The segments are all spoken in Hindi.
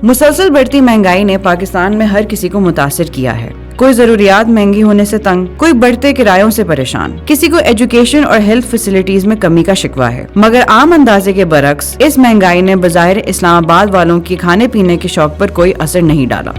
मुसलसल बढ़ती महंगाई ने पाकिस्तान में हर किसी को मुतासिर किया है। कोई जरूरियात महंगी होने से तंग, कोई बढ़ते किरायों से परेशान, किसी को एजुकेशन और हेल्थ फैसिलिटीज में कमी का शिकवा है। मगर आम अंदाजे के बरक्स इस महंगाई ने बज़ाहिर इस्लामाबाद वालों की खाने पीने के शौक पर कोई असर नहीं डाला।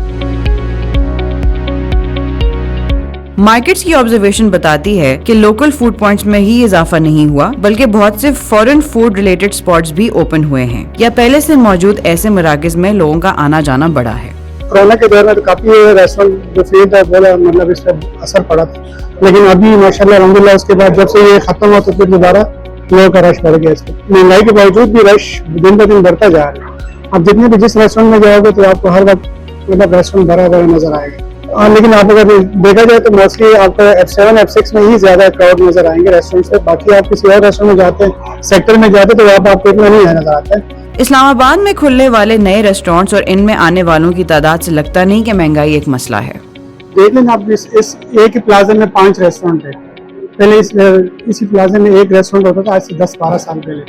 मार्केट्स की ऑब्जर्वेशन बताती है कि लोकल फूड पॉइंट्स में ही इजाफा नहीं हुआ, बल्कि बहुत से फॉरेन फूड रिलेटेड स्पॉट्स भी ओपन हुए हैं या पहले से मौजूद ऐसे मराकज में लोगों का आना जाना बढ़ा है। कोरोना के दौरान तो काफी रेस्टोरेंट जो फील्ड है बोला मतलब इस पर असर पड़ा था, लेकिन अभी माशाल्लाह अल्हम्दुलिल्लाह उसके बाद जब से ये खत्म हुआ तो फिर दोबारा लोगों का रश बढ़ गया। इसमें महंगाई के बावजूद भी रश दिन ब दिन बढ़ता जा रहा है। आप जितने भी जिस रेस्टोरेंट में जाओगे तो आपको हर वक्त मतलब रेस्टोरेंट भरा भरा नजर आएगा। लेकिन आप अगर देखा जाए तो मोस्टली आपको F7 F6 में ही ज्यादा क्राउड नजर आएंगे रेस्टोरेंट से। बाकी आप किसी और रेस्टोरेंट में जाते हैं, सेक्टर में जाते तो वहाँ पर आपको इतना नहीं नजर आता है। इस्लामाबाद में खुलने वाले नए रेस्टोरेंट्स और इनमें आने वालों की तादाद से लगता नहीं कि महंगाई एक मसला है। देख लें आप इस एक ही प्लाजा में 5 रेस्टोरेंट है। पहले इसी प्लाजा में एक रेस्टोरेंट होता था आज से 10-12 साल पहले।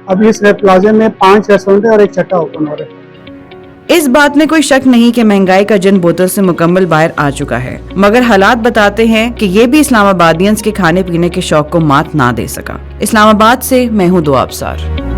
अब इस प्लाजा में 5 रेस्टोरेंट है और एक छठा ओपन हो रहा है। इस बात में कोई शक नहीं कि महंगाई का जन बोतल से मुकम्मल बाहर आ चुका है, मगर हालात बताते हैं कि ये भी इस्लामाबादियंस के खाने पीने के शौक को मात ना दे सका। इस्लामाबाद से मैं हूँ दुआ अबसार।